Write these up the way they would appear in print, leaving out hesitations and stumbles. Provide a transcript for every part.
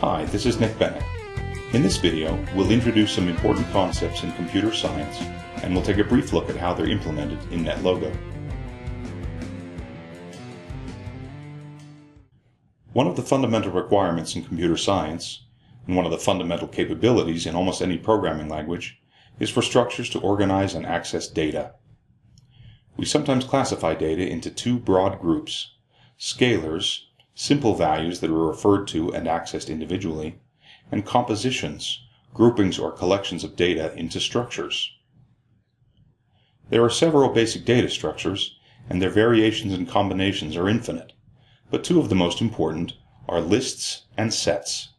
Hi, this is Nick Bennett. In this video, we'll introduce some important concepts in computer science, and we'll take a brief look at how they're implemented in Netlogo. One of the fundamental requirements in computer science, and one of the fundamental capabilities in almost any programming language, is for structures to organize and access data. We sometimes classify data into two broad groups: scalars, simple values that are referred to and accessed individually, and compositions, groupings or collections of data into structures. There are several basic data structures, and their variations and combinations are infinite, but two of the most important are lists and sets.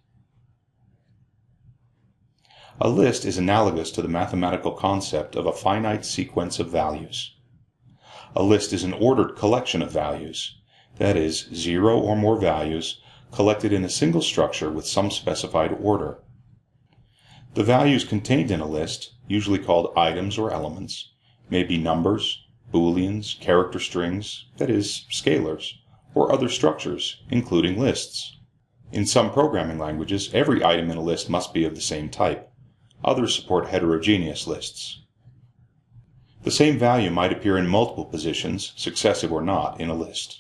A list is analogous to the mathematical concept of a finite sequence of values. A list is an ordered collection of values, that is, zero or more values collected in a single structure with some specified order. The values contained in a list, usually called items or elements, may be numbers, booleans, character strings, that is, scalars, or other structures, including lists. In some programming languages, every item in a list must be of the same type. Others support heterogeneous lists. The same value might appear in multiple positions, successive or not, in a list.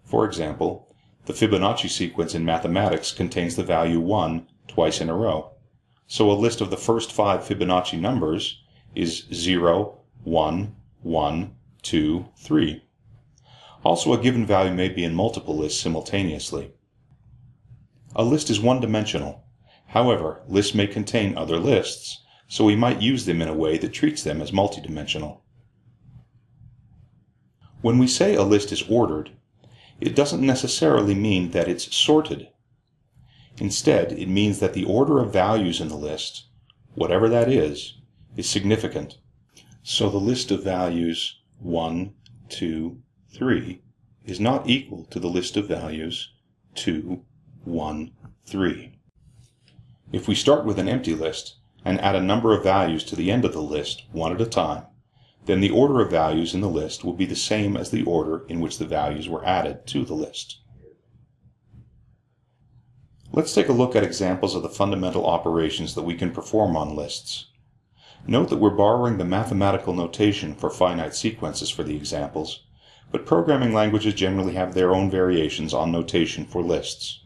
For example, the Fibonacci sequence in mathematics contains the value 1 twice in a row. So a list of the first 5 Fibonacci numbers is 0, 1, 1, 2, 3. Also, a given value may be in multiple lists simultaneously. A list is one-dimensional. However, lists may contain other lists, so we might use them in a way that treats them as multidimensional. When we say a list is ordered, it doesn't necessarily mean that it's sorted. Instead, it means that the order of values in the list, whatever that is significant. So the list of values 1, 2, 3 is not equal to the list of values 2, 1, 3. If we start with an empty list and add a number of values to the end of the list, one at a time, then the order of values in the list will be the same as the order in which the values were added to the list. Let's take a look at examples of the fundamental operations that we can perform on lists. Note that we're borrowing the mathematical notation for finite sequences for the examples, but programming languages generally have their own variations on notation for lists.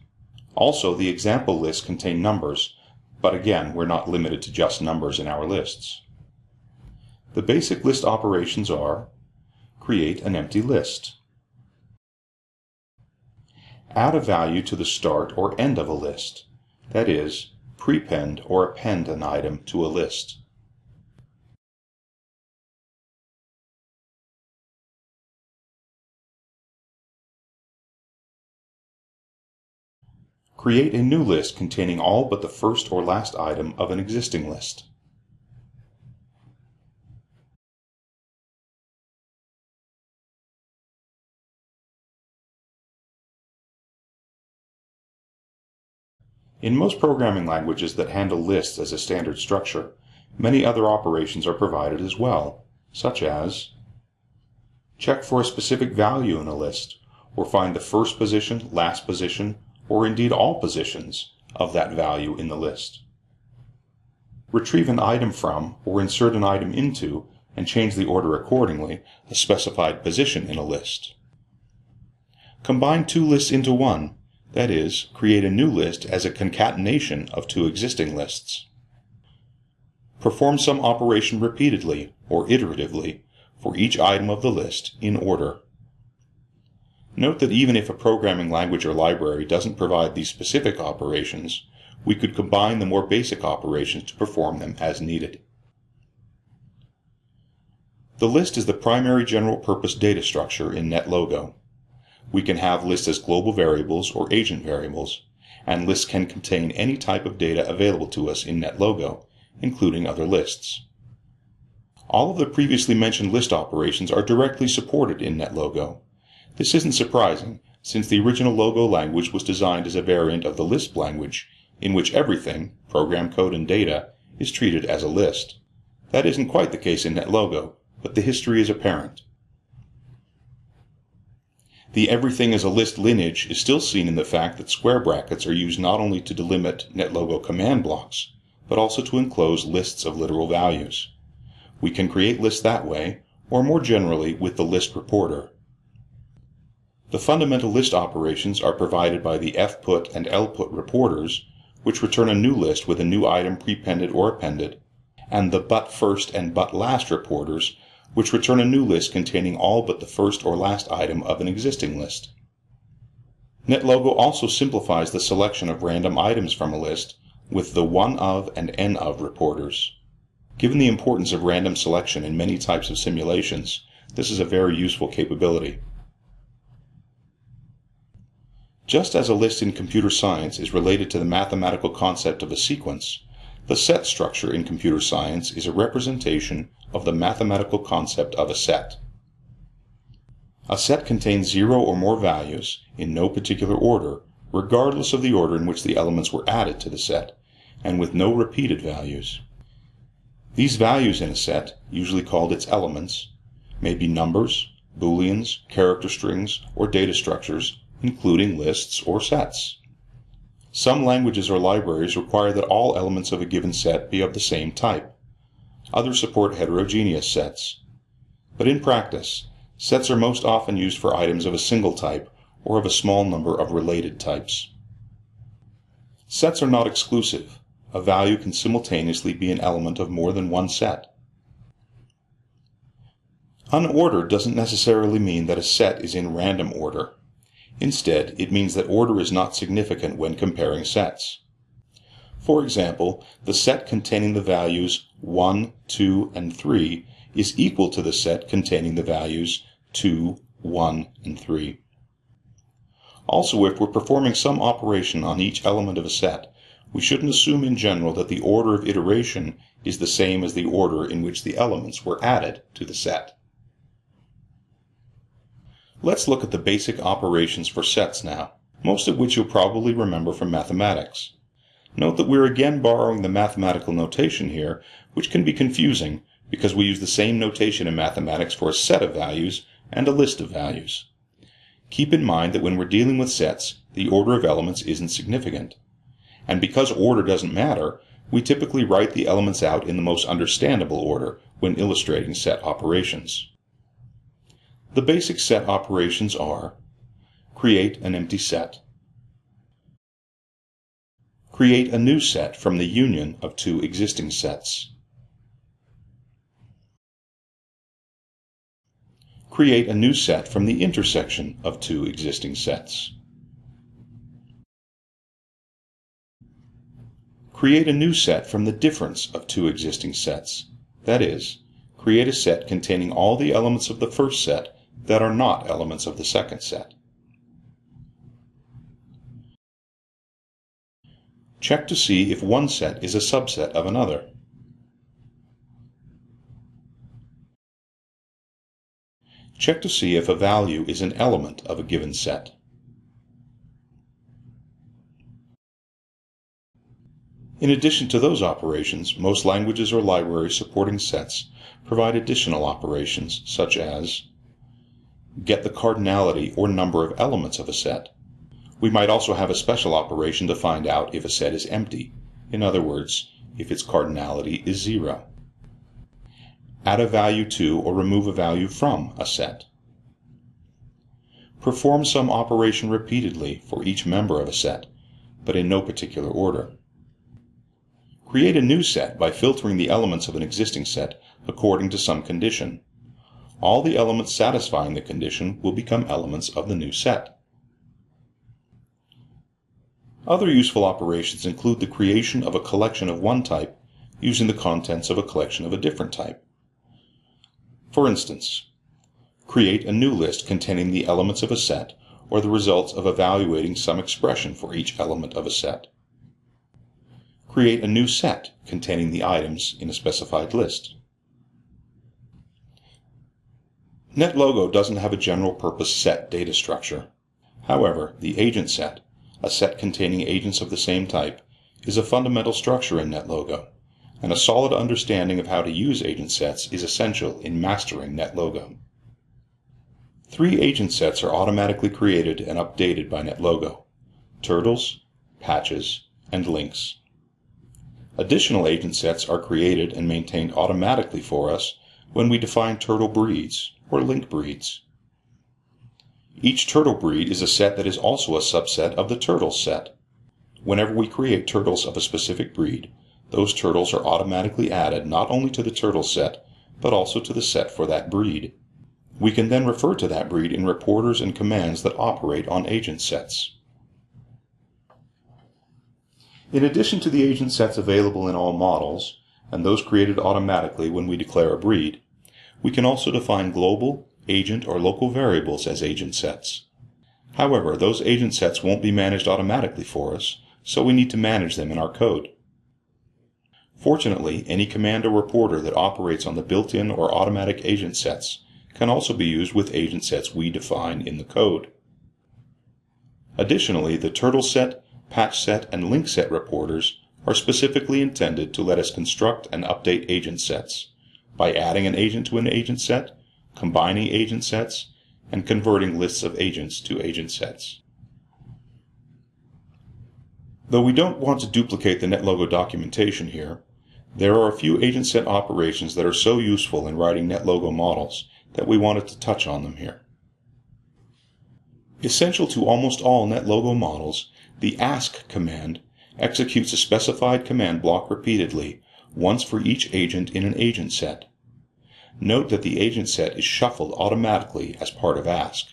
Also, the example lists contain numbers, but again, we're not limited to just numbers in our lists. The basic list operations are: create an empty list, add a value to the start or end of a list, that is, prepend or append an item to a list, create a new list containing all but the first or last item of an existing list, In most programming languages that handle lists as a standard structure, many other operations are provided as well, such as check for a specific value in a list, or find the first position, last position, or indeed all positions of that value in the list. Retrieve an item from, or insert an item into, and change the order accordingly, a specified position in a list. Combine two lists into one, that is, create a new list as a concatenation of two existing lists. Perform some operation repeatedly, or iteratively, for each item of the list in order. Note that even if a programming language or library doesn't provide these specific operations, we could combine the more basic operations to perform them as needed. The list is the primary general-purpose data structure in Netlogo. We can have lists as global variables or agent variables, and lists can contain any type of data available to us in Netlogo, including other lists. All of the previously mentioned list operations are directly supported in Netlogo. This isn't surprising, since the original Logo language was designed as a variant of the Lisp language, in which everything, program code and data, is treated as a list. That isn't quite the case in Netlogo, but the history is apparent. The everything is a list lineage is still seen in the fact that square brackets are used not only to delimit Netlogo command blocks, but also to enclose lists of literal values. We can create lists that way, or more generally with the list reporter. The fundamental list operations are provided by the fput and lput reporters, which return a new list with a new item prepended or appended, and the but first and but last reporters, which return a new list containing all but the first or last item of an existing list. Netlogo also simplifies the selection of random items from a list with the one of and n of reporters. Given the importance of random selection in many types of simulations, this is a very useful capability. Just as a list in computer science is related to the mathematical concept of a sequence, the set structure in computer science is a representation of the mathematical concept of a set. A set contains 0 or more values, in no particular order, regardless of the order in which the elements were added to the set, and with no repeated values. These values in a set, usually called its elements, may be numbers, booleans, character strings, or data structures, including lists or sets. Some languages or libraries require that all elements of a given set be of the same type. Others support heterogeneous sets. But in practice, sets are most often used for items of a single type or of a small number of related types. Sets are not exclusive. A value can simultaneously be an element of more than one set. Unordered doesn't necessarily mean that a set is in random order. Instead, it means that order is not significant when comparing sets. For example, the set containing the values 1, 2, and 3 is equal to the set containing the values 2, 1, and 3. Also, if we're performing some operation on each element of a set, we shouldn't assume in general that the order of iteration is the same as the order in which the elements were added to the set. Let's look at the basic operations for sets now, most of which you'll probably remember from mathematics. Note that we're again borrowing the mathematical notation here, which can be confusing because we use the same notation in mathematics for a set of values and a list of values. Keep in mind that when we're dealing with sets, the order of elements isn't significant. And because order doesn't matter, we typically write the elements out in the most understandable order when illustrating set operations. The basic set operations are: create an empty set, create a new set from the union of two existing sets, create a new set from the intersection of two existing sets, create a new set from the difference of two existing sets, that is, create a set containing all the elements of the first set that are not elements of the second set. Check to see if one set is a subset of another. Check to see if a value is an element of a given set. In addition to those operations, most languages or libraries supporting sets provide additional operations, such as get the cardinality or number of elements of a set. We might also have a special operation to find out if a set is empty, in other words, if its cardinality is 0. Add a value to or remove a value from a set. Perform some operation repeatedly for each member of a set, but in no particular order. Create a new set by filtering the elements of an existing set according to some condition. All the elements satisfying the condition will become elements of the new set. Other useful operations include the creation of a collection of one type using the contents of a collection of a different type. For instance, create a new list containing the elements of a set or the results of evaluating some expression for each element of a set. Create a new set containing the items in a specified list. Netlogo doesn't have a general-purpose set data structure. However, the agent set, a set containing agents of the same type, is a fundamental structure in Netlogo, and a solid understanding of how to use agent sets is essential in mastering Netlogo. 3 agent sets are automatically created and updated by Netlogo: turtles, patches, and links. Additional agent sets are created and maintained automatically for us when we define turtle breeds or link breeds. Each turtle breed is a set that is also a subset of the turtles set. Whenever we create turtles of a specific breed, those turtles are automatically added not only to the turtle set, but also to the set for that breed. We can then refer to that breed in reporters and commands that operate on agent sets. In addition to the agent sets available in all models, and those created automatically when we declare a breed, we can also define global, agent, or local variables as agent sets. However, those agent sets won't be managed automatically for us, so we need to manage them in our code. Fortunately, any command or reporter that operates on the built-in or automatic agent sets can also be used with agent sets we define in the code. Additionally, the turtle set, patch set, and link set reporters are specifically intended to let us construct and update agent sets by adding an agent to an agent set, combining agent sets, and converting lists of agents to agent sets. Though we don't want to duplicate the Netlogo documentation here, there are a few agent set operations that are so useful in writing Netlogo models that we wanted to touch on them here. Essential to almost all Netlogo models, the ask command executes a specified command block repeatedly, once for each agent in an agent set. Note that the agent set is shuffled automatically as part of ask.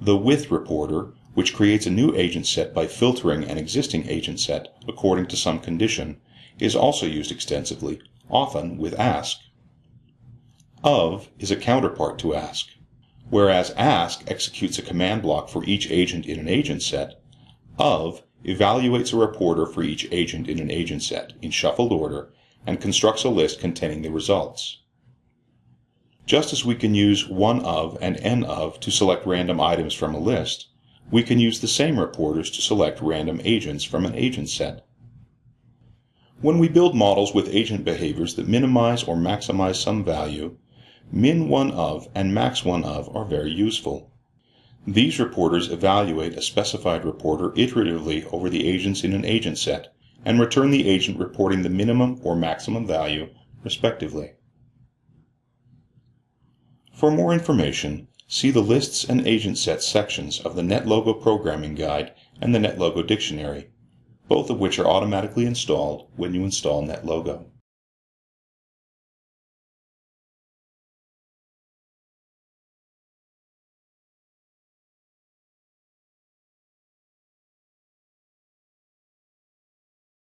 The with reporter, which creates a new agent set by filtering an existing agent set according to some condition, is also used extensively, often with ask. Of is a counterpart to ask. Whereas ask executes a command block for each agent in an agent set, of evaluates a reporter for each agent in an agent set in shuffled order and constructs a list containing the results. Just as we can use one of and n of to select random items from a list, we can use the same reporters to select random agents from an agent set. When we build models with agent behaviors that minimize or maximize some value, min1 of and max1 of are very useful. These reporters evaluate a specified reporter iteratively over the agents in an agent set and return the agent reporting the minimum or maximum value, respectively. For more information, see the Lists and Agent Sets sections of the Netlogo Programming Guide and the Netlogo Dictionary, both of which are automatically installed when you install Netlogo.